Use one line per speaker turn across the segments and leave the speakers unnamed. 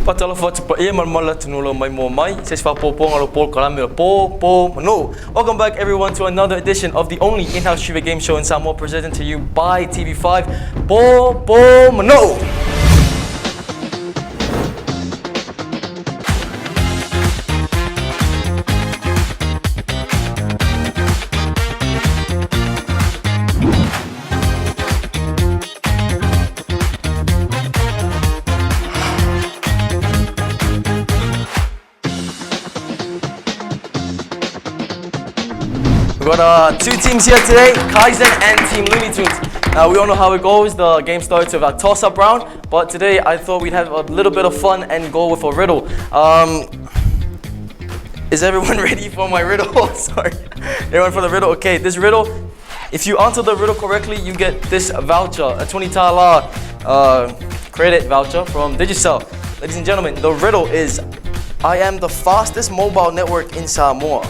Patala fatu pa e malmala tunulo mai mo mai. Ses fa popo ngalo pol kalame Po Po Mano'o. Welcome back everyone to another edition of the only in-house trivia game show in Samoa, presented to you by TV5. Po Po Mano'o. We've got two teams here today, Kaizen and Team Loony Tunes. Now we all know how it goes. The game starts with a toss-up round, but today I thought we'd have a little bit of fun and go with a riddle. Is everyone ready for my riddle? Sorry. Everyone for the riddle? Okay, this riddle, if you answer the riddle correctly, you get this voucher, a 20 tala credit voucher from Digicel. Ladies and gentlemen, the riddle is, I am the fastest mobile network in Samoa.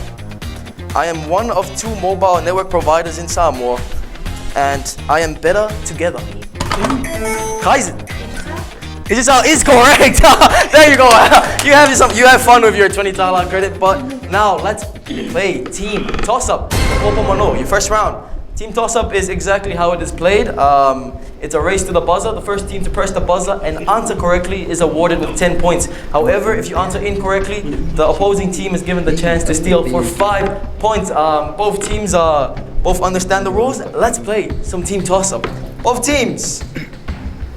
I am one of two mobile network providers in Samoa, and I am better together. Kaizen. Digicel is correct. There you go. You have fun with your 20 tala credit, but now let's play team toss-up. Po Po Mano'o, your first round. Team toss-up is exactly how it is played. It's a race to the buzzer. The first team to press the buzzer and answer correctly is awarded with 10 points. However, if you answer incorrectly, the opposing team is given the chance to steal for 5 points. Both teams both understand the rules. Let's play some team toss-up. Both teams,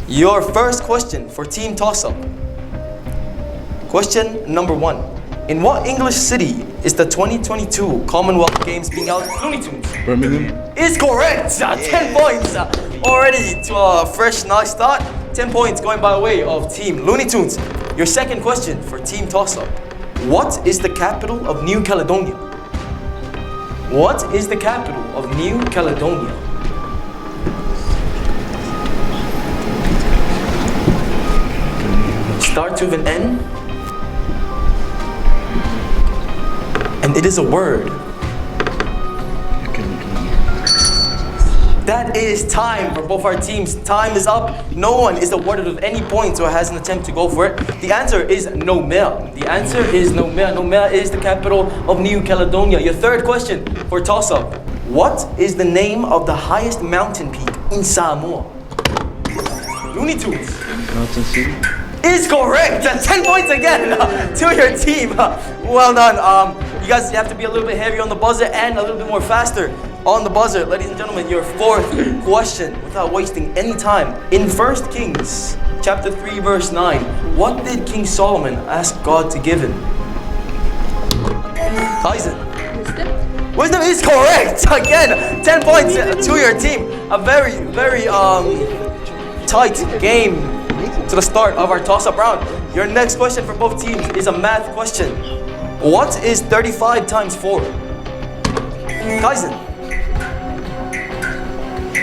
your first question for team toss-up. Question number 1. In what English city is the 2022 Commonwealth Games being held? Loony Tunes.
Birmingham.
Is correct. 10 points already to a fresh, nice start. 10 points going by way of Team Loony Tunes. Your second question for Team Toss-Up. What is the capital of New Caledonia? What is the capital of New Caledonia? Starts with an N. And it is a word. That is time for both our teams. Time is up. No one is awarded with any points or has an attempt to go for it. The answer is Nomea. The answer is Nomea. Nomea is the capital of New Caledonia. Your third question for toss-up. What is the name of the highest mountain peak in Samoa? Loony Tunes.
Mountain City.
Is correct. 10 points again to your team. Well done. You guys have to be a little bit heavier on the buzzer and a little bit more faster on the buzzer. Ladies and gentlemen, your fourth question, without wasting any time. In 1 Kings, chapter 3, verse 9, what did King Solomon ask God to give him? Kaizen. Wisdom. Wisdom is correct. Again, 10 points to your team. A very, very tight game to the start of our toss-up round. Your next question for both teams is a math question. What is 35 times 4? Kaizen.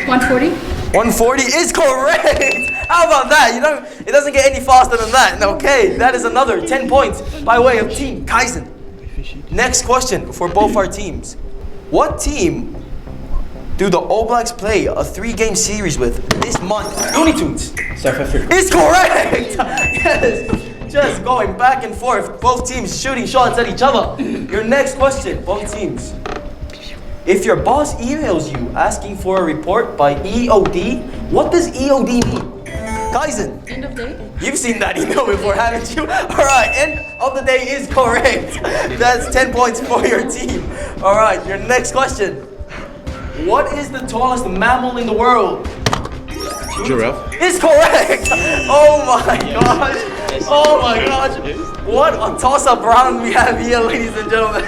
140.
140 is correct. How about that? It doesn't get any faster than that. Okay, that is another 10 points by way of Team Kaizen. Next question for both our teams. What team do the All Blacks play a 3-game series with this month? Loony Tunes.
South Africa.
Is correct. Yes. Just going back and forth. Both teams shooting shots at each other. Your next question, both teams. If your boss emails you asking for a report by EOD, what does EOD mean? Kaizen.
End of day.
You've seen that email before, haven't you? Alright, end of the day is correct. That's 10 points for your team. Alright, your next question. What is the tallest mammal in the world?
Giraffe.
Is correct! Oh my gosh! Oh my gosh! What a toss-up round we have here, ladies and gentlemen.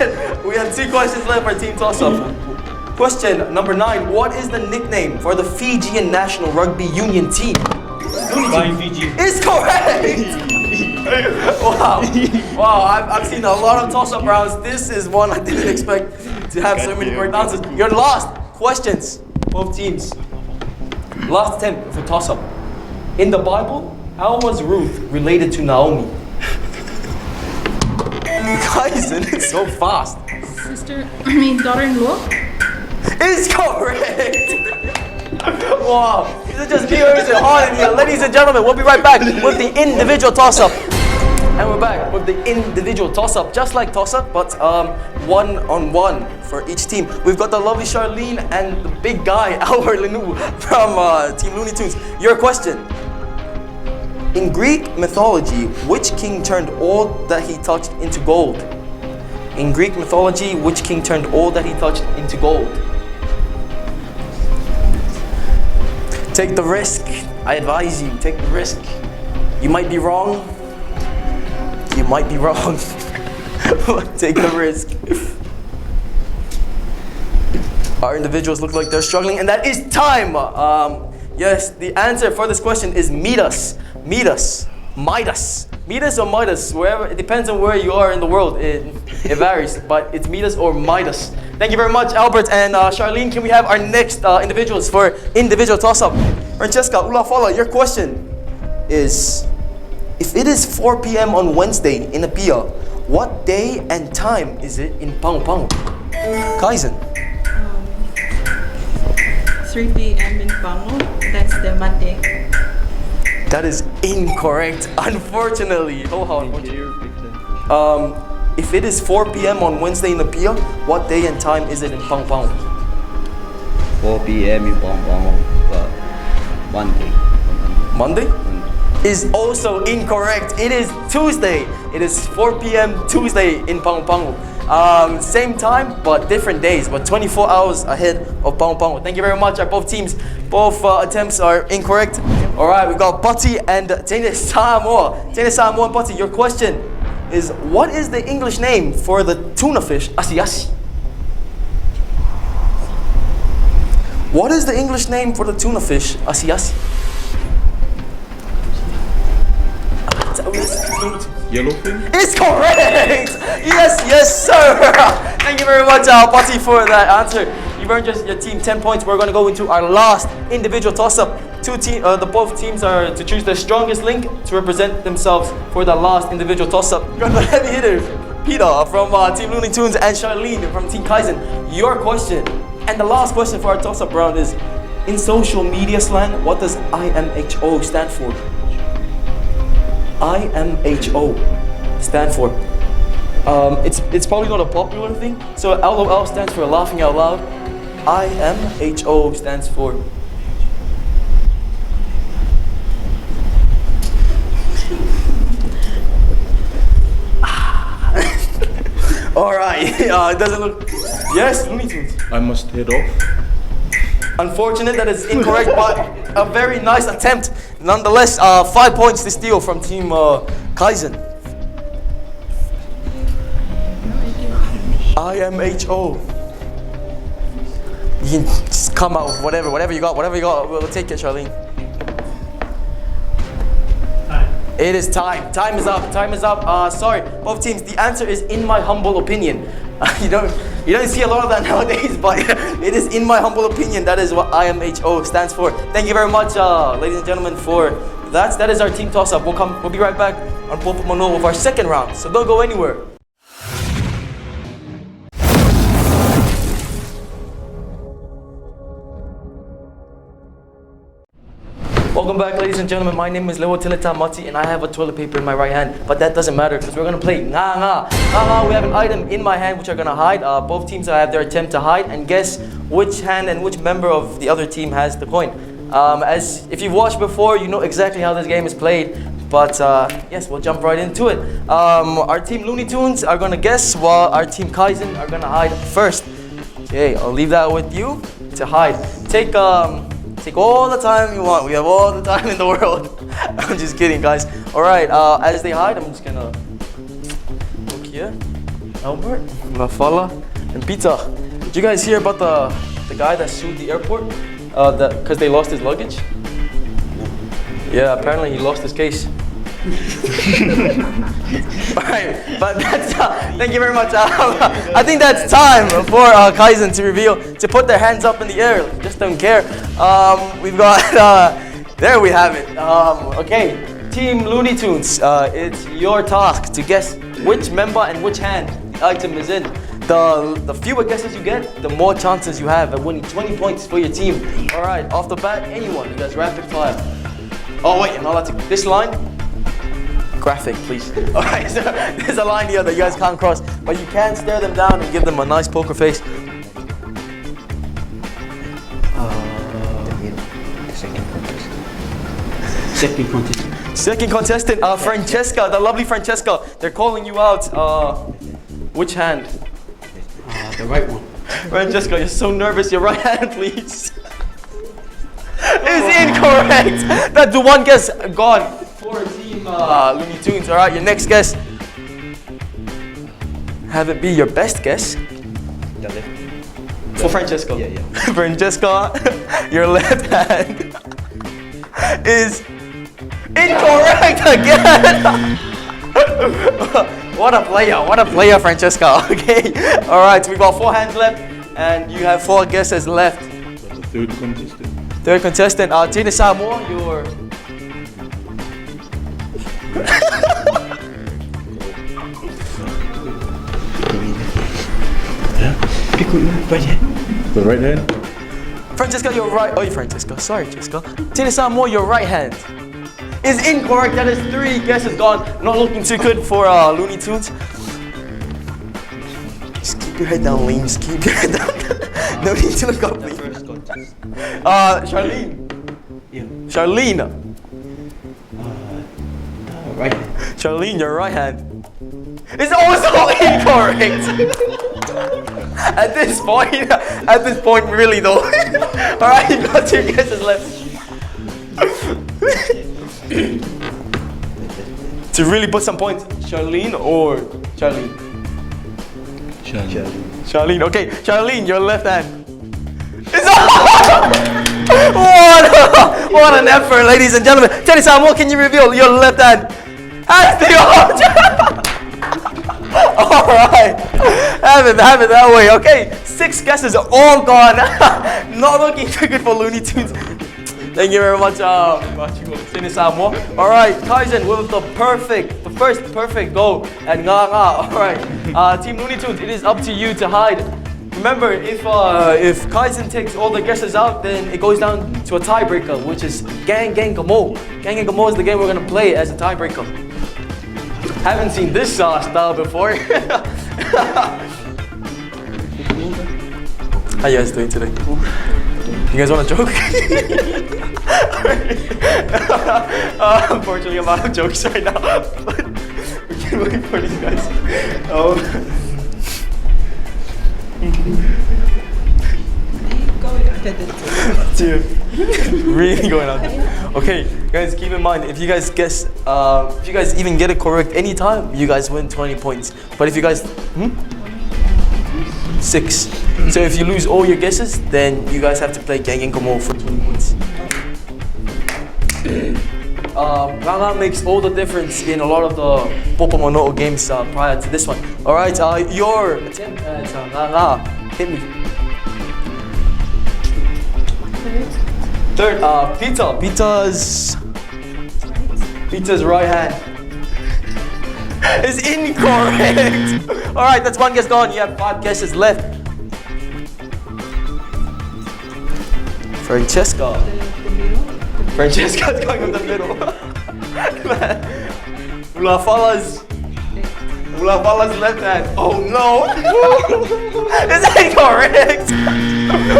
We have 2 questions left for Team Toss-Up. Question number 9. What is the nickname for the Fijian National Rugby Union team?
Flying Fiji.
Is correct! Wow. Wow, I've seen a lot of toss-up rounds. This is one I didn't expect to have so many correct answers. Your last questions, both teams. Last attempt for toss-up. In the Bible, how was Ruth related to Naomi? Guys, it's so fast.
Daughter-in-law.
Is correct. Wow. Is it just me or is it hard in here? Ladies and gentlemen, we'll be right back with the individual toss-up. And we're back with the individual toss-up, just like toss-up, but one-on-one for each team. We've got the lovely Charlene and the big guy, Albert Lanu from Team Looney Tunes. Your question. In Greek mythology, which king turned all that he touched into gold? In Greek mythology, which king turned all that he touched into gold? Take the risk. I advise you, take the risk. You might be wrong. You might be wrong. Take the risk. Our individuals look like they're struggling, and that is time. Yes, the answer for this question is Midas. Midas. Midas. Midas or Midas, wherever, it depends on where you are in the world. It varies, but it's Midas or Midas. Thank you very much, Albert and Charlene. Can we have our next individuals for individual toss-up? Francesca, Ulafala, your question is, if it is 4 p.m. on Wednesday in Apia, what day and time is it in Pangu Pangu? Kaizen.
3 p.m. in Pangu, that's the Monday.
That is incorrect, unfortunately. Oh, how unfortunate. If it is 4 p.m. on Wednesday in Apia, what day and time is it in Pangu Pangu?
4 p.m. in Pangu Pangu, but Monday.
Monday? Is also incorrect. It is Tuesday. It is 4 p.m. Tuesday in Pangu Pangu. Same time, but different days, but 24 hours ahead of Pangu Pangu. Thank you very much. Our both teams, both attempts are incorrect. All right, we got Patti and Tene Samoa. Tene Samoa and Patti, your question is, what is the English name for the tuna fish asiasi? What is the English name for the tuna fish asiasi?
Yellowfin?
It's correct! Yes, sir! Thank you very much, Patti, for that answer. You've earned your team 10 points. We're going to go into our last individual toss-up. Both teams are to choose the strongest link to represent themselves for the last individual toss-up. We've got the heavy hitter, Peter from Team Looney Tunes and Charlene from Team Kaizen. Your question, and the last question for our toss-up round is, in social media slang, what does IMHO stand for? IMHO stand for. It's probably not a popular thing. So LOL stands for laughing out loud. IMHO stands for. All right. It doesn't look. Yes, Looney Tunes.
I must head off.
Unfortunate, that is incorrect, but a very nice attempt. Nonetheless, 5 points to steal from Team Kaizen. IMHO. You can just come out with whatever you got, we'll take it, Charlene. It is time. Time is up. Sorry, both teams. The answer is in my humble opinion. You don't see a lot of that nowadays, but it is in my humble opinion. That is what IMHO stands for. Thank you very much, ladies and gentlemen, for that. That is our team toss-up. We'll be right back on Po Po Mano'o with our second round. So don't go anywhere. Welcome back, ladies and gentlemen. My name is Lewo Tilita Mati, and I have a toilet paper in my right hand. But that doesn't matter because we're gonna play Nga Nga. Nga Nga, we have an item in my hand which are gonna hide. Both teams have their attempt to hide and guess which hand and which member of the other team has the coin. As if you've watched before, you know exactly how this game is played. But yes, we'll jump right into it. Our team Looney Tunes are gonna guess while our team Kaizen are gonna hide first. Okay, I'll leave that with you to hide. Take all the time you want. We have all the time in the world. I'm just kidding, guys. All right, as they hide, I'm just gonna look here. Albert, Lafala, and Pizza. Did you guys hear about the guy that sued the airport because they lost his luggage? Yeah, apparently he lost his case. Alright, but that's thank you very much. I think that's time for Kaizen to reveal, to put their hands up in the air. Just don't care. We've got there we have it. Okay, Team Looney Tunes, it's your task to guess which member and which hand the item is in. The fewer guesses you get, the more chances you have at winning 20 points for your team. Alright, off the bat, anyone who does rapid fire. Oh wait, you're not allowed to. This line. graphic, please. Alright, so there's a line here that you guys can't cross, but you can stare them down and give them a nice poker face. Second contestant, Francesca, the lovely Francesca. They're calling you out. Which hand?
The right one.
Francesca, you're so nervous. Your right hand, please. Is incorrect. That's the one guess gone for team Looney Tunes. All right, your next guess. Have it be your best guess.
The left.
For Francesca.
Yeah.
Francesca, your left hand is incorrect again. What a player, Francesca. Okay, all right, we've got 4 hands left, and you have 4 guesses left.
That's the third contestant.
Third contestant, Tina Samoa, your
The right hand.
Francesca, your right. Oh, Francesca. Sorry, Jessica. Tina Samoa, your right hand is incorrect. That is 3 guesses gone. Not looking too good for Looney Tunes. Just keep your head down, Lean. Just keep your head down. No need to look up, Lean.
First contest.
Charlene.
Yeah.
Charlene.
Right hand.
Charlene, your right hand is also incorrect. At this point, really though. All right, you've got 2 guesses left. To really put some points, Charlene or Charlene? Charlene, okay. Charlene, your left hand. What an effort, ladies and gentlemen. Teddy Samuel, can you reveal your left hand? Has the all right, have it that way. Okay, 6 guesses are all gone. Not looking too good for Looney Tunes. Thank you very much, Teddy Samuel. All right, Kaizen with the first perfect go at Nga Nga. All right, Team Looney Tunes, it is up to you to hide. Remember, if Kaizen takes all the guesses out, then it goes down to a tiebreaker, which is Gang Gamo. Gang Gamo is the game we're gonna play as a tiebreaker. Haven't seen this style before. How you guys doing today? You guys want a joke? Unfortunately, I'm out of jokes right now, but we can wait for these guys. Dude, really going on. Okay, guys, keep in mind, if you guys guess, if you guys even get it correct anytime, you guys win 20 points. But if you guys, 6. So if you lose all your guesses, then you guys have to play Gang Gamo for 20 points. Nga makes all the difference in a lot of the Po Po Mano'o games prior to this one. All right, your attempt at Nga, hit me. Third, Peter's right hand is incorrect. All right, that's 1 guess gone. You have 5 guesses left. Francesca's going in the middle. Ulafala's left hand. Oh no! It's incorrect!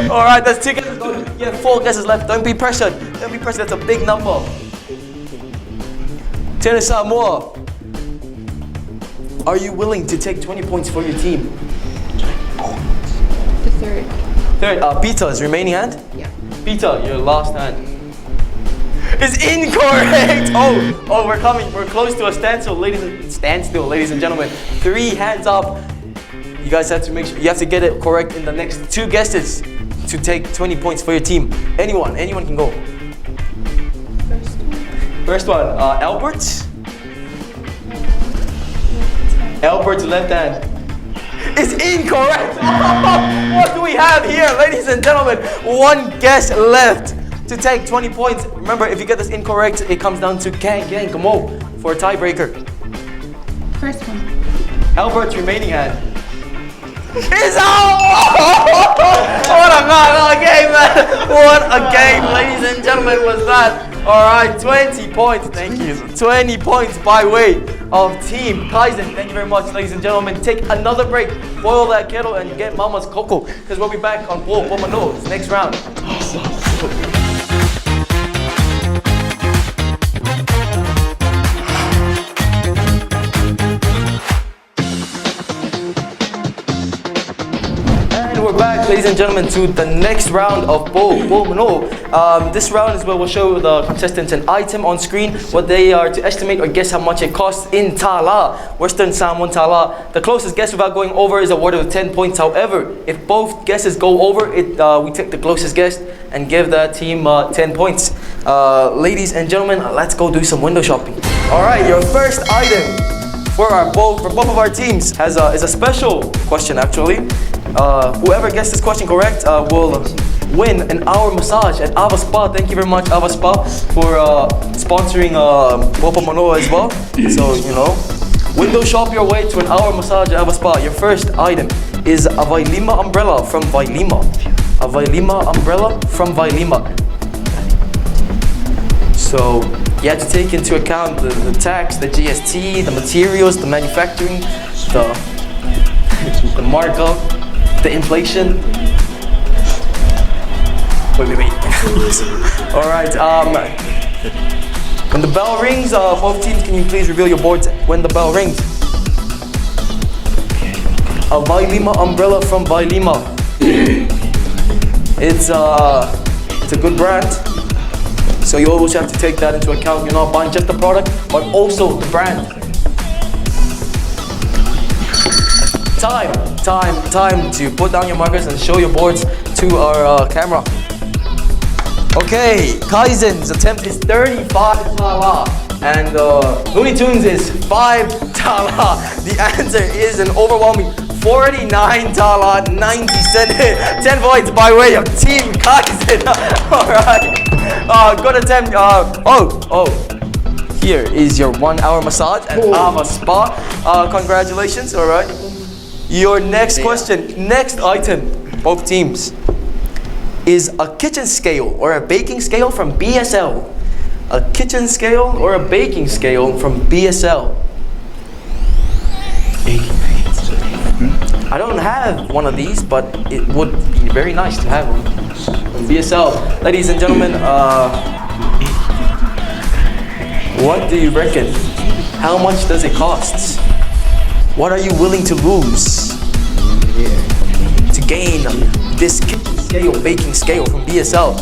Alright, that's 2 guesses gone. You have 4 guesses left. Don't be pressured. That's a big number. Tina Samoa, are you willing to take 20 points for your team?
The third.
Peter's remaining hand?
Yeah.
Peter, your last hand is incorrect. Oh, we're coming. We're close to a standstill, ladies and gentlemen. 3 hands up. You guys have to make sure you have to get it correct in the next 2 guesses to take 20 points for your team. Anyone can go. First one, Albert's left hand is incorrect. What do we have here, ladies and gentlemen? 1 guess left to take 20 points. Remember, if you get this incorrect, it comes down to Gang Gamo for a tiebreaker.
First one.
Albert's remaining hand is out. What a game, man! What a game, ladies and gentlemen, was that? All right, 20 points. Thank you. 20 points by way of Team Kaizen. Thank you very much, ladies and gentlemen. Take another break, boil that kettle, and get Mama's cocoa, because we'll be back on Po Po Mano'o next round. We're back, ladies and gentlemen, to the next round of Po Po Mano'o. This round is where we'll show the contestants an item on screen, what they are to estimate or guess how much it costs in Tala, Western Samoan Tala. The closest guess without going over is awarded with 10 points. However, if both guesses go over, we take the closest guess and give that team 10 points. Ladies and gentlemen, let's go do some window shopping. All right, your first item for both of our teams is a special question, actually. Whoever gets this question correct will win an hour massage at Ava Spa. Thank you very much, Ava Spa, for sponsoring Po Po Mano'o as well. So, you know, window shop your way to an hour massage at Ava Spa. Your first item is a Vailima umbrella from Vailima. A Vailima umbrella from Vailima. So, you have to take into account the tax, the GST, the materials, the manufacturing, the markup, the inflation. Wait. All right. When the bell rings, both teams, can you please reveal your boards when the bell rings? A Vailima umbrella from Vailima. It's a good brand. So you always have to take that into account. You're not buying just the product, but also the brand. Time to put down your markers and show your boards to our camera. Okay, Kaizen's attempt is 35 Tala and Loony Tunes is 5 Tala. The answer is an overwhelming 49 Tala, 90 cents. 10 points by way of Team Kaizen. Alright. Good attempt. Here is your 1 hour massage at Ava Spa. Congratulations, alright. Your next question, next item, both teams, is a kitchen scale or a baking scale from BSL. A kitchen scale or a baking scale from BSL. I don't have one of these, but it would be very nice to have one from BSL. Ladies and gentlemen, what do you reckon? How much does it cost? What are you willing to lose to gain this kitchen scale, baking scale from BSL?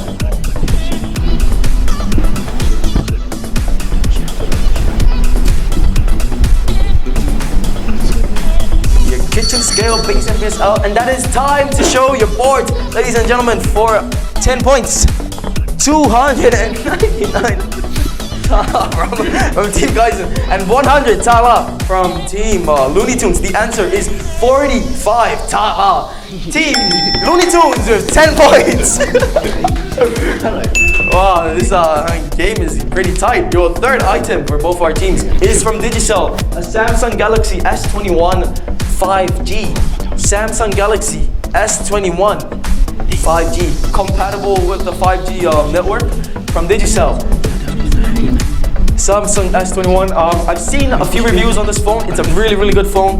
Your kitchen scale, baking scale, BSL, and that is time to show your boards, ladies and gentlemen, for 10 points. 299 from Team Kaizen and 100 Tala from Team Loony Tunes. The answer is 45 Tala. Team Loony Tunes with 10 points. Wow, this game is pretty tight. Your third item for both our teams is from Digicel, a Samsung Galaxy S21 5G. Samsung Galaxy S21 5G, compatible with the 5G network from Digicel. Samsung S21. I've seen a few reviews on this phone. It's a really good phone.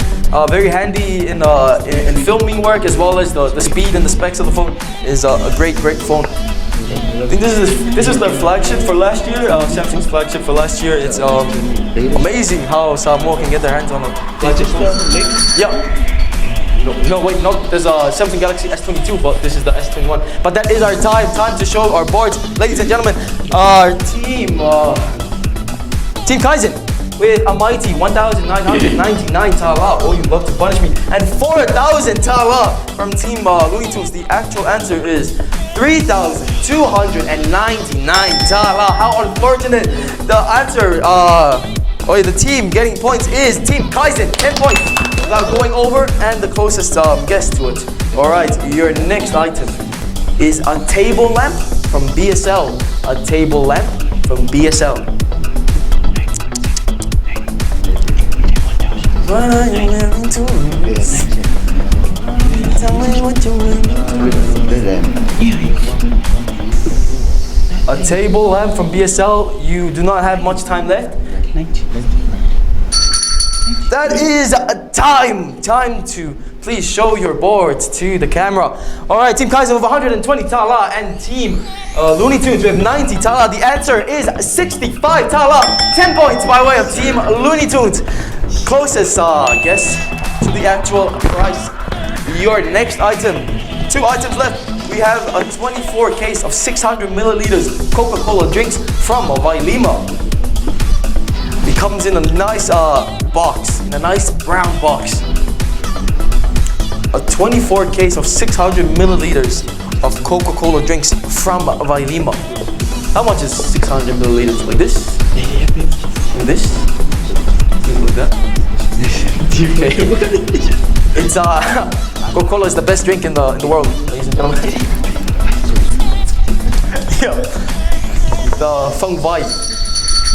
Very handy in filming work, as well as the speed and the specs of the phone is a great phone. I think this is their flagship for last year. Samsung's flagship for last year. It's amazing how Samoa can get their hands on a flagship phone. Yeah. No, there's a Samsung Galaxy S22, but this is the S21. But that is our time to show our boards. Ladies and gentlemen, our Team Kaizen with a mighty 1,999 Tala. Oh, you love to punish me. And 4,000 Tala from Team Loony Tunes. The actual answer is 3,299 Tala. How unfortunate. The answer, the team getting points is Team Kaizen, 10 points. Without going over, and the closest guess to it. Alright, your next item is a table lamp from BSL. A table lamp from BSL. What are you willing to lose? Tell me what you're willing to lose. A table lamp from BSL. You do not have much time left. That is time. Time to please show your boards to the camera. All right, Team Kaizen with 120 tala and Team Loony Tunes with 90 tala. The answer is 65 tala. 10 points by way of Team Loony Tunes. Closest guess to the actual price. Your next item. 2 items left. We have a 24 case of 600 milliliters Coca-Cola drinks from Vailima. It comes in a nice box, in a nice brown box. A 24 case of 600 milliliters of Coca-Cola drinks from Vailima. How much is 600 milliliters? Like this? Like this? Like that? Okay. It's Coca-Cola is the best drink in the world, ladies and gentlemen. Yeah. The funk vibe.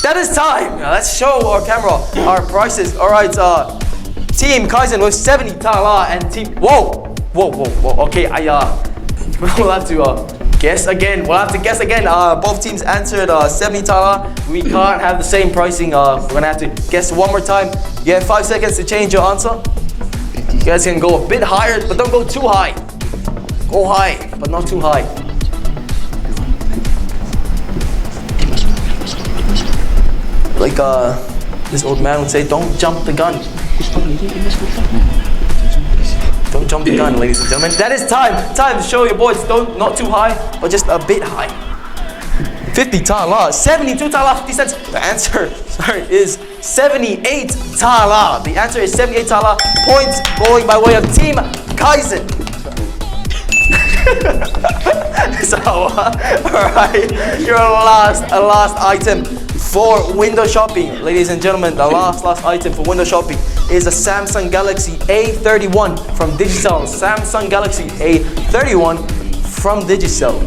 That is time. Now let's show our camera our prices. All right, Team Kaizen with 70 tala and Team. Whoa. Okay, we'll have to guess again. Both teams answered 70 tala. We can't have the same pricing. We're gonna have to guess one more time. You have 5 seconds to change your answer. You guys can go a bit higher, but don't go too high. Go high, but not too high. Like this old man would say, don't jump the gun. Don't jump the gun, ladies and gentlemen. That is time. Time to show your boys. Not too high, but just a bit high. 50 tala, 72 tala, 50 cents. The answer, is 78 tala. The answer is 78 tala. Points going by way of Team Kaizen. So, alright, your last item for window shopping. Ladies and gentlemen, the last item for window shopping is a Samsung Galaxy A31 from Digicel. Samsung Galaxy A31 from Digicel.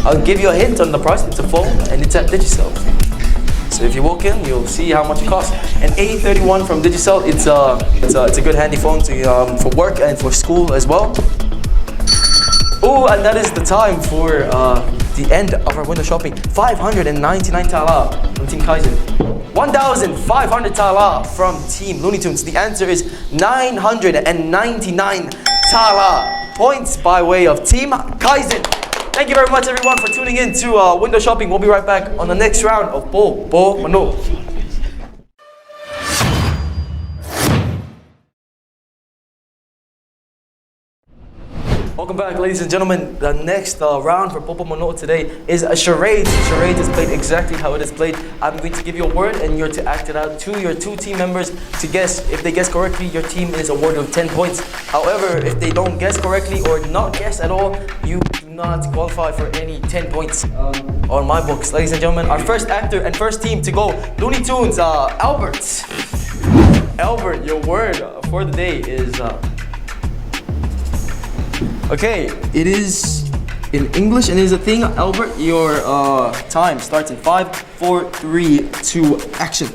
I'll give you a hint on the price. It's a phone and it's at Digicel. So if you walk in, you'll see how much it costs. An A31 from Digicel. It's a good handy phone to for work and for school as well. Oh, and that is the time for the end of our window shopping. 599 tala from Team Kaizen. 1,500 tala from Team Loony Tunes. The answer is 999 tala. Points by way of Team Kaizen. Thank you very much, everyone, for tuning in to window shopping. We'll be right back on the next round of Po Po Mano'o. Welcome back, ladies and gentlemen. The next round for Po Po Mano'o today is a charades. Charades is played exactly how it is played. I'm going to give you a word and you're to act it out to your 2 team members to guess. If they guess correctly, your team is awarded with 10 points. However, if they don't guess correctly or not guess at all, you do not qualify for any 10 points on my books. Ladies and gentlemen, our first actor and first team to go, Loony Tunes, Albert. Albert, your word for the day is... Okay, it is in English and it is a thing. Albert, your time starts in 5, 4, 3, 2, action.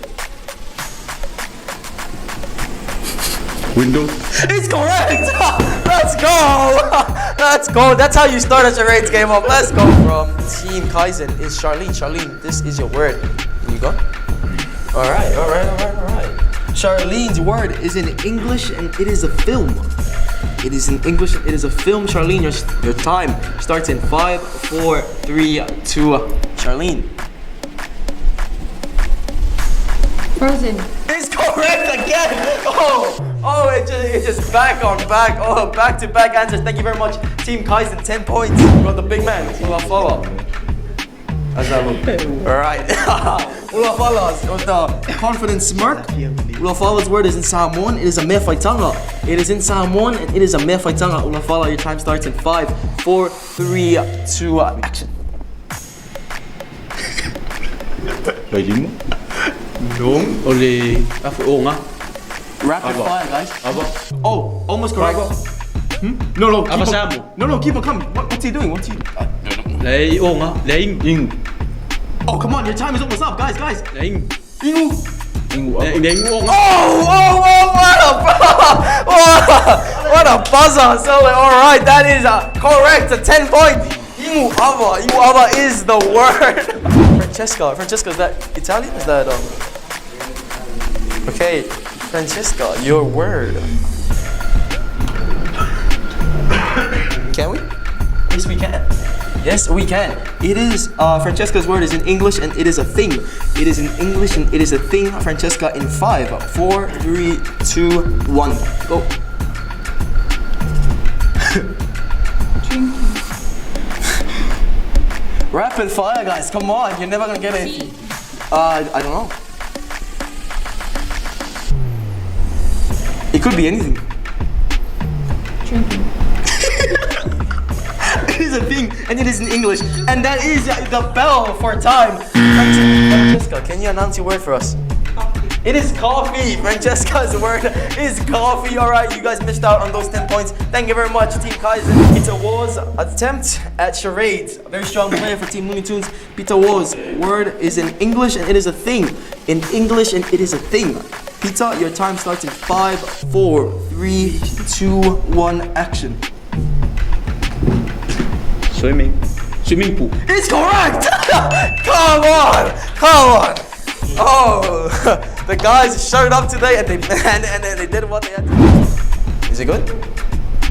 Window.
It's correct! Let's go! Let's go. That's how you start a charades game off. Let's go from Team Kaizen. Is Charlene. Charlene, this is your word. Here you go. Alright. Charlene's word is in English and it is a film. It is in English, it is a film. Charlene, your time starts in 5, 4, 3, 2, Charlene.
Frozen.
It's correct again! Oh, it just back on back. Oh, back to back answers. Thank you very much. Team Kaizen, 10 points. We got the big man, Ulafala. How's that look? Alright. Ulafala with the confident smirk. Ulafala's word is in Samoan. It is a mefaitanga. It is in Samoan and it is a mefaitanga. Ulafala, your time starts in 5, 4, 3, 2, action.
Vailima?
Đúng. Oli Afrika.
Rapid fire, guys. Oh, almost correct. No, keep on. No, keep on coming. What's he doing?
Lấy ôn á, lấy in.
Oh, come on, your time is almost up, guys.
Lấy in.
Ingu.
Lấy ôn á.
Oh, what a buzzer. So, all right, that is correct. A 10 point. He Imuaba. Imuaba is the word. Francesca. Francesca, is that Italian? Is that Okay, Francesca, your word. Can we? Yes, we can. Yes, we can. It is Francesca's word is in English and it is a thing. It is in English and it is a thing. Francesca in 5, 4, 3, 2, 1. Go. Rapid fire, guys. Come on, you're never gonna get it. I don't know. It could be anything.
Drinking.
It is a thing, and it is in English, and that is the bell for time. Francesca, can you announce your word for us?
Coffee.
It is coffee. Francesca's word is coffee. All right, you guys missed out on those 10 points. Thank you very much, Team Kaizen. Peter Wars attempt at charades. A very strong player for Team Loony Tunes. Peter Wars word is in English, and it is a thing. In English, and it is a thing. Peter, your time starts in 5, 4, 3, 2, 1, action.
Swimming.
Swimming pool.
It's correct! Come on! Oh, the guys showed up today and they did what they had to do. Is it good?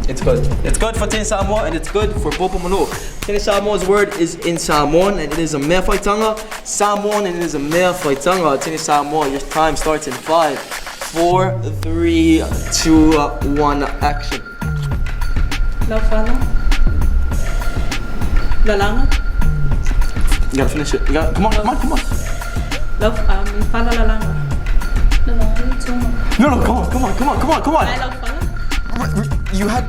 It's good. It's good for Tin Samoa and it's good for Po Po Mano'o. Tin Samoa's word is in Samoan and it is a mea whaitanga. Samoan and it is a mea whaitanga. Tin Samoa, your time starts in 5, 4, 3, 2, 1, action.
Laufala. Lalanga.
You gotta finish it. You gotta, come on.
Fala lalanga.
No, come on.
Ay, laufala.
You had.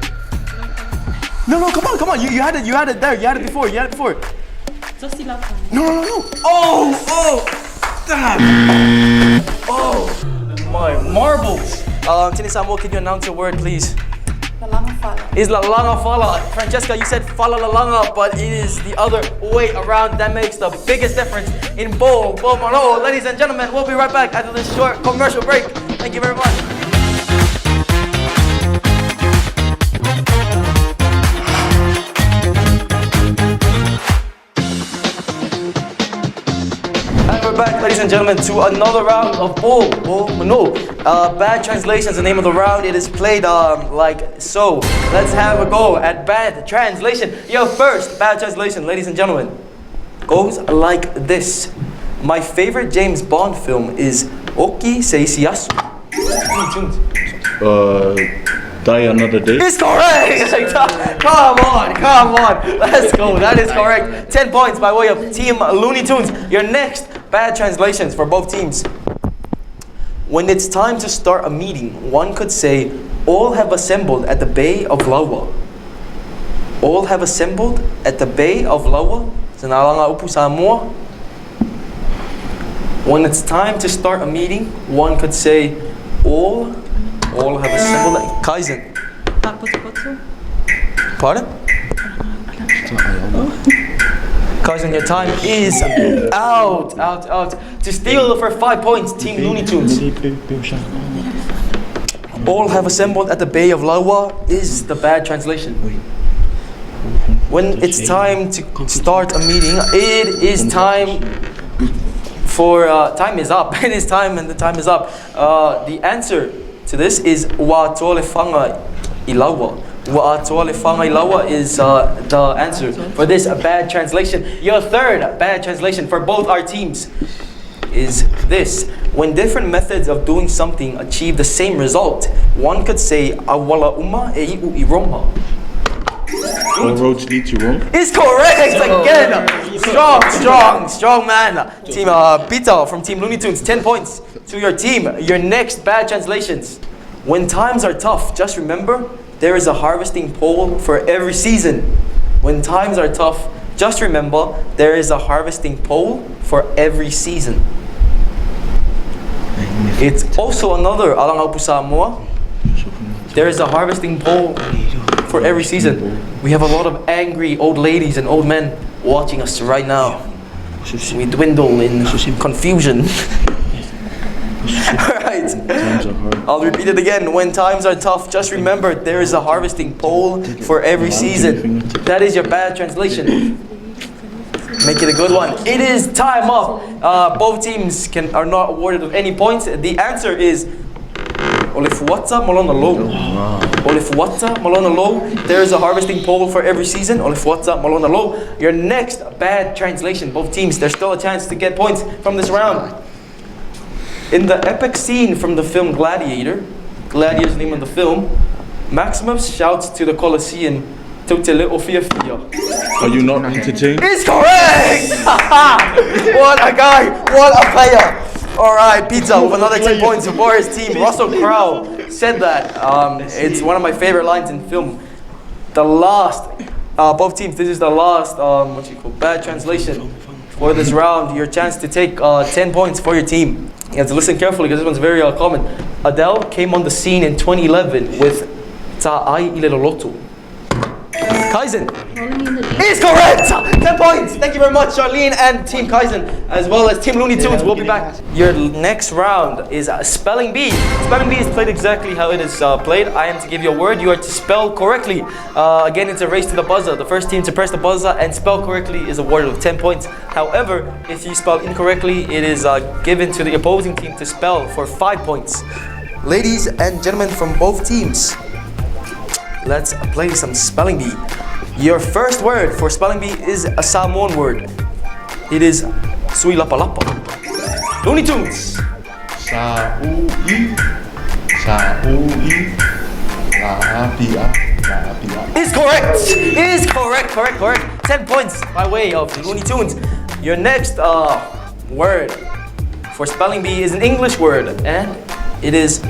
No, come on. You had it there. You had it before.
Zosi laufala.
No. Oh, damn. Oh, my marbles. Tini Samuel, can you announce your word, please?
Lalanga fala.
Is la langa fala. Francesca, you said fala la langa, but it is the other way around. That makes the biggest difference in Po Po Mano'o. Ladies and gentlemen, we'll be right back after this short commercial break. Thank you very much. And we're back, ladies and gentlemen, to another round of Po Po Mano'o. Bad translation is the name of the round. It is played like so. Let's have a go at bad translation. Your first bad translation, ladies and gentlemen, goes like this. My favorite James Bond film is Oki Seisiyasu.
Die Another Day.
It's correct! Come on. Let's go. That is correct. 10 points by way of Team Loony Tunes. Your next bad translations for both teams. When it's time to start a meeting, one could say, all have assembled at the Bay of Lawa. All have assembled at the Bay of Lawa. Sanalanga upu Samoa. When it's time to start a meeting, one could say, all have assembled at Kaizen.
Putu.
Pardon? Kaizen, your time is out. To steal for 5 points, Team Loony Tunes. All have assembled at the Bay of Lawa is the bad translation. When it's time to start a meeting, it is time for time is up. It is time and the time is up. The answer to this is wa tolefanga ilawa. Wa tolefanga ilawa is the answer for this bad translation. Your third bad translation for both our teams is this. When different methods of doing something achieve the same result, one could say awala uma e iu iroma.
All roads lead to Rome.
It's correct again. Strong man. Team Peter from Team Loony Tunes, 10 points to your team. Your next bad translations. When times are tough, just remember there is a harvesting pole for every season. When times are tough, just remember there is a harvesting pole for every season. It's also another Alanga Samoa. There is a harvesting pole for every season. We have a lot of angry old ladies and old men watching us right now. We dwindle in confusion. Alright, right.
Times are hard.
I'll repeat it again. When times are tough, just remember there is a harvesting pole for every season. That is your bad translation. Make it a good one. It is time up. Both teams are not awarded with any points. The answer is Olifuata Malonalo. Olifuata Malonalo. There is a harvesting pole for every season. Olifuata Malonalo. Your next bad translation. Both teams, there's still a chance to get points from this round. In the epic scene from the film Gladiator, Gladiator's name of the film, Maximus shouts to the Colosseum, "Totele Ofia Fia."
Are you not entertained?
It's correct! What a guy! What a player! Alright, Pizza with another 10 points for his team. Russell Crowe said that. It's one of my favorite lines in film. The last, both teams, this is the last, bad translation for this round. Your chance to take 10 points for your team. You have to listen carefully because this one's very common. Adele came on the scene in 2011 with Ta Ai Ileloloto. Kaizen is correct! 10 points! Thank you very much, Charlene and Team Kaizen, as well as Team Looney Tunes. We'll be back. Your next round is Spelling Bee. Spelling Bee is played exactly how it is played. I am to give you a word. You are to spell correctly. Again, it's a race to the buzzer. The first team to press the buzzer and spell correctly is awarded with 10 points. However, if you spell incorrectly, it is given to the opposing team to spell for 5 points. Ladies and gentlemen from both teams, let's play some Spelling Bee. Your first word for Spelling Bee is a Samoan word. It is Sui Lapa Lapa. Looney Tunes.
Sa-u-i. Sa-u-i. La-pia. La-pia.
Is correct. Is correct. Correct. 10 points by way of Looney Tunes. Your next word for Spelling Bee is an English word, and it is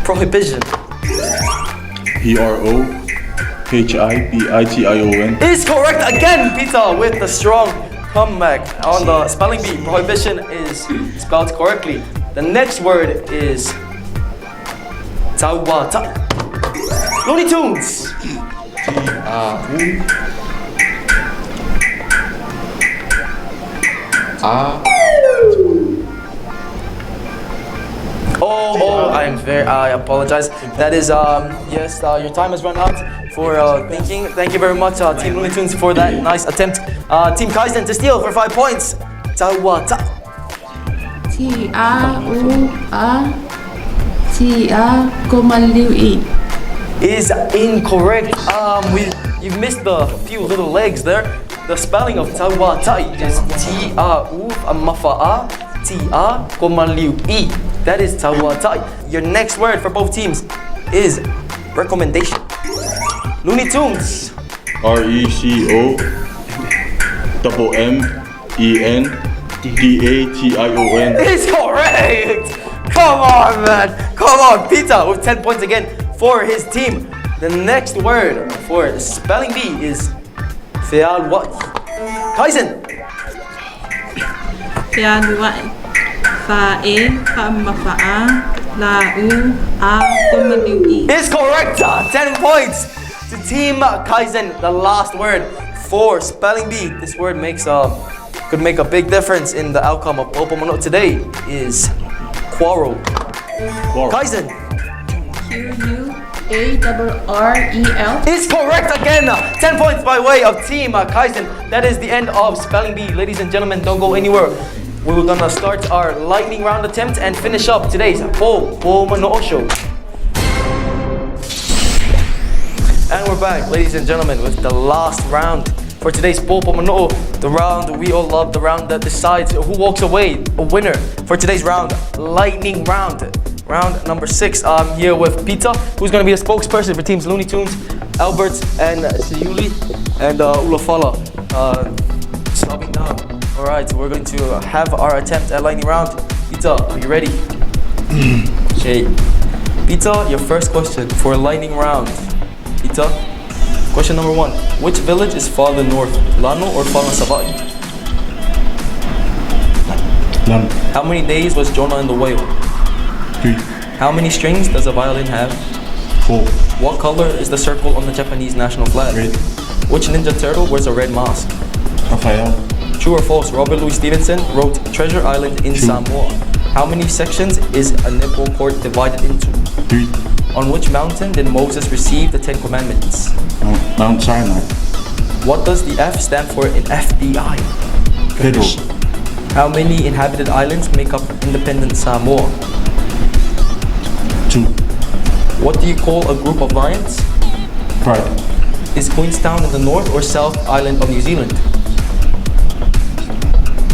prohibition.
Prohibition.
Is correct again, Peter, with the strong comeback on the Spelling Bee. Prohibition is spelled correctly. The next word is Tawata. Looney Tunes. I apologize. That is, yes, your time has run out for thinking. Thank you very much, Team Looney Tunes, for that nice attempt. Team Kaizen to steal for 5 points. Tawata.
T-A-U-A-T-A-Komaliui.
Is incorrect. You've missed the few little legs there. The spelling of Tawata is T-A-U-A-Mafa'a. T-A-Komaliui. That is Tawata. Your next word for both teams is recommendation. Looney Tunes.
RECOMMENDATION.
It's correct! Come on, man. Come on, Peter with 10 points again for his team. The next word for Spelling Bee is Fealwai. Kaizen.
Fealwai. Fa'e, fa'mafa'a, la'u, a, komaliui.
Is correct! 10 points to Team Kaizen. The last word for Spelling Bee. This word could make a big difference in the outcome of Po Po Mano'o today is quarrel. Kaizen.
Q-U-A-R-R-E-L.
Is correct again. 10 points by way of Team Kaizen. That is the end of Spelling Bee. Ladies and gentlemen, don't go anywhere. We're gonna start our lightning round attempt and finish up today's Po Po Mano'o show. And we're back, ladies and gentlemen, with the last round for today's Po Po Mano'o. The round we all love, the round that decides who walks away a winner for today's round, lightning round. Round number 6. I'm here with Pizza, who's gonna be a spokesperson for teams Looney Tunes, Alberts, and Siuli, and Ulafala. Stopping down. Alright, so we're going to have our attempt at lightning round. Pizza, are you ready? Okay. Pizza, your first question for lightning round. Pizza, question number 1. Which village is farther north, Lano or Whangasavai?
None.
How many days was Jonah in the whale?
3.
How many strings does a violin have?
4.
What color is the circle on the Japanese national flag?
Red.
Which Ninja Turtle wears a red mask?
Raphael.
True or false, Robert Louis Stevenson wrote Treasure Island in
True.
Samoa. How many sections is a netball court divided into?
3.
On which mountain did Moses receive the 10 Commandments?
Mount Sinai.
What does the F stand for in FBI?
Federal.
How many inhabited islands make up independent Samoa?
2.
What do you call a group of lions?
Pride.
Is Queenstown in the North or South Island of New Zealand?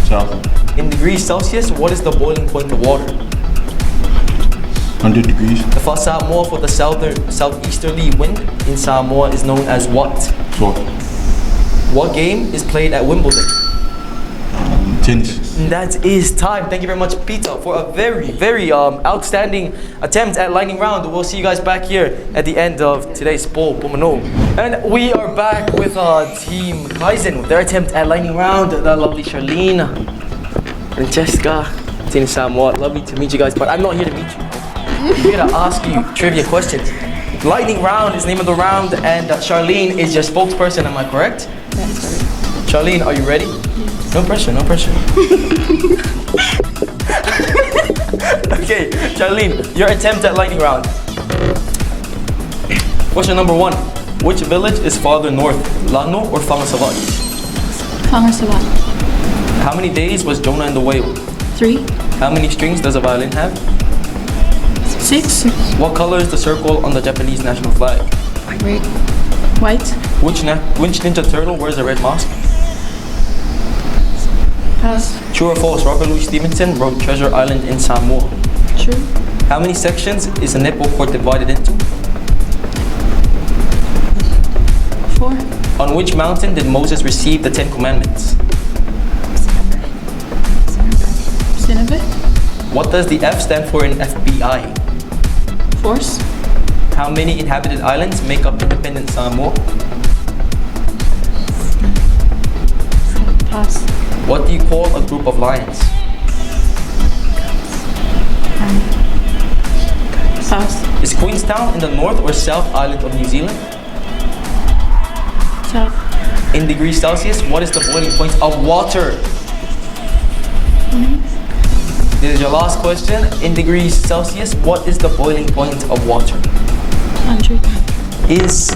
South.
In degrees Celsius, what is the boiling point of water?
100 degrees.
The first Samoa for the southeasterly wind in Samoa is known as what?
Sword.
What game is played at Wimbledon?
Tennis.
That is time. Thank you very much, Peter, for a very outstanding attempt at lightning round. We'll see you guys back here at the end of today's Po Po Mano'o. And we are back with Team Kaizen with their attempt at lightning round. The lovely Charlene, Francesca, Team Samoa. Lovely to meet you guys, but I'm not here to meet you. I'm here to ask you trivia questions. Lightning round is the name of the round, and Charlene is your spokesperson. Am I correct?
That's correct.
Charlene, are you ready? No pressure, no pressure. Okay, Charlene, your attempt at lightning round. Question number 1. Which village is farther north, Lano or Whangasavat?
Whangasavat.
How many days was Jonah in the whale?
3.
How many strings does a violin have?
6.
What color is the circle on the Japanese national flag?
Red. White.
Which Ninja Turtle wears a red mask?
Pass.
True or false, Robert Louis Stevenson wrote Treasure Island in Samoa.
True.
How many sections is a netball court divided into?
4.
On which mountain did Moses receive the 10 Commandments?
Cinnabon.
What does the F stand for in FBI?
Force.
How many inhabited islands make up independent Samoa?
Pass.
What do you call a group of lions?
Pass.
Is Queenstown in the North or South Island of New Zealand?
South.
In degrees Celsius, what is the boiling point of water? This is your last question. In degrees Celsius, what is the boiling point of water?
100.
Is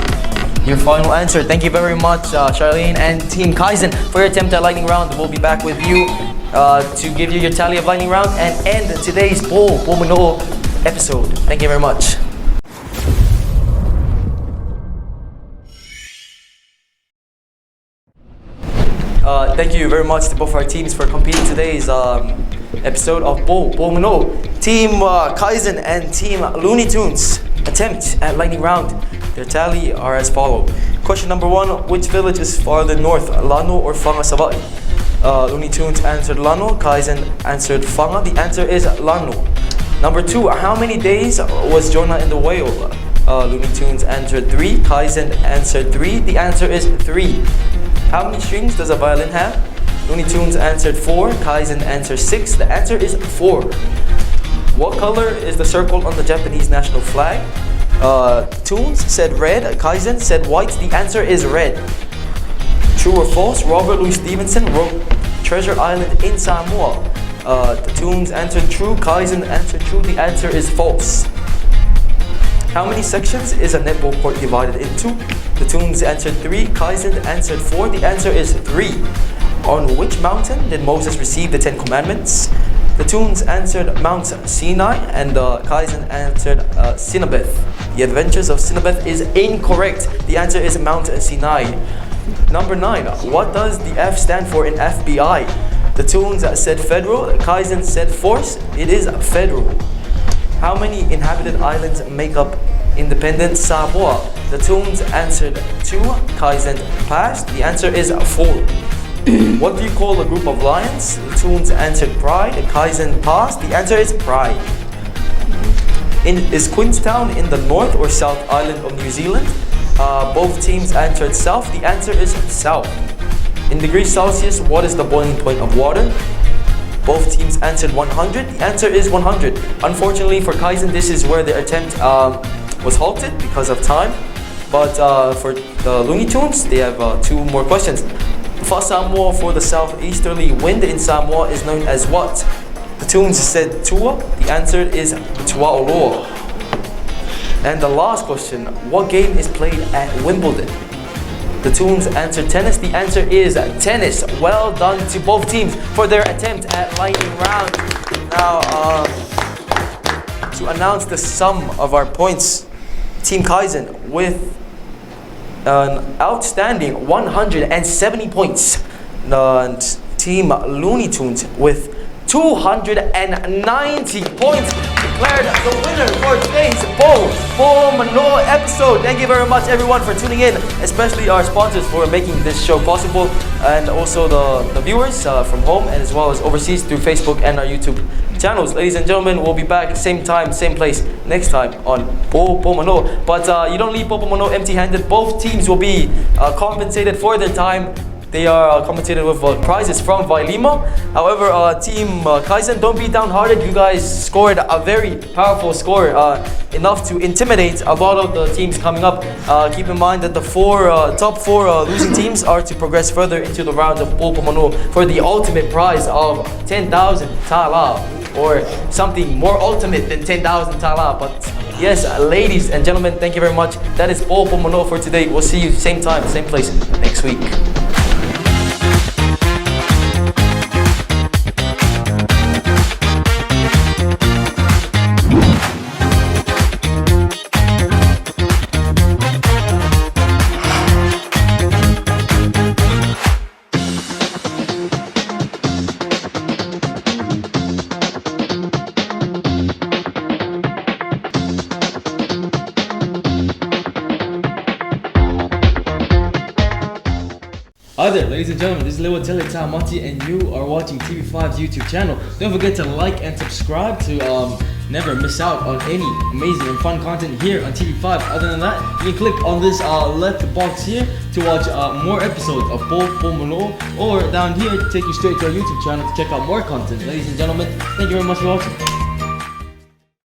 your final answer. Thank you very much, Charlene and Team Kaizen, for your attempt at lightning round. We'll be back with you to give you your tally of lightning round and end today's Po Po Mano'o episode. Thank you very much. Thank you very much to both our teams for competing today's episode of Po Po Mano'o. Team Kaizen and Team Loony Tunes attempt at lightning round. Their tally are as follows. Question number 1, which village is farther north, Lano or Whangasavat? Loony Tunes answered Lano, Kaizen answered Whanga. The answer is Lano. Number 2, how many days was Jonah in the whale? Loony Tunes answered 3, Kaizen answered 3. The answer is 3. How many strings does a violin have? Loony Tunes answered 4, Kaizen answered 6. The answer is 4. What color is the circle on the Japanese national flag? Tunes said red, Kaizen said white. The answer is red. True or false, Robert Louis Stevenson wrote Treasure Island in Samoa. The Tunes answered true, Kaizen answered true. The answer is false. How many sections is a netball court divided into? The Tunes answered 3, Kaizen answered 4. The answer is 3. On which mountain did Moses receive the 10 Commandments? The Tunes answered Mount Sinai, and Kaizen answered Sinabeth. The Adventures of Sinabeth is incorrect. The answer is Mount Sinai. Number 9, what does the F stand for in FBI? The Tunes said federal, Kaizen said force. It is federal. How many inhabited islands make up independent Samoa? The Tunes answered 2, Kaizen passed. The answer is 4. What do you call a group of lions? The Tunes answered pride, Kaizen passed. The answer is pride. Is Queenstown in the North or South Island of New Zealand? Both teams answered south. The answer is south. In degrees Celsius, what is the boiling point of water? Both teams answered 100. The answer is 100. Unfortunately for Kaizen, this is where their attempt was halted because of time. But for the Loony Tunes, they have 2 more questions. First Samoa for the southeasterly wind in Samoa is known as what? The Tunes said Tua. The answer is Tua'oloa. And the last question, what game is played at Wimbledon? The Tunes answered tennis. The answer is tennis. Well done to both teams for their attempt at lightning round. Now, to announce the sum of our points, Team Kaizen with an outstanding 170 points. And Team Loony Tunes with 290 points, declared the winner for today's Po Po Mano'o episode. Thank you very much, everyone, for tuning in, especially our sponsors for making this show possible, and also the viewers from home and as well as overseas through Facebook and our YouTube channels. Ladies and gentlemen, we'll be back same time, same place next time on Po Po Mano'o. But you don't leave Po Po Mano'o empty-handed. Both teams will be compensated for their time. They are compensated with prizes from Vailima. However, Team Kaizen, don't be downhearted. You guys scored a very powerful score, enough to intimidate a lot of the teams coming up. Keep in mind that the top four losing teams are to progress further into the round of Po Po Mano'o for the ultimate prize of 10,000 tala, or something more ultimate than 10,000 tala. But yes, ladies and gentlemen, thank you very much. That is Po Po Mano'o for today. We'll see you same time, same place next week. Hi there, ladies and gentlemen, this is Lewa Teletamati and you are watching TV5's YouTube channel. Don't forget to like and subscribe to never miss out on any amazing and fun content here on TV5. Other than that, you can click on this left box here to watch more episodes of Po Po Mano'o, or down here to take you straight to our YouTube channel to check out more content. Ladies and gentlemen, thank you very much for watching.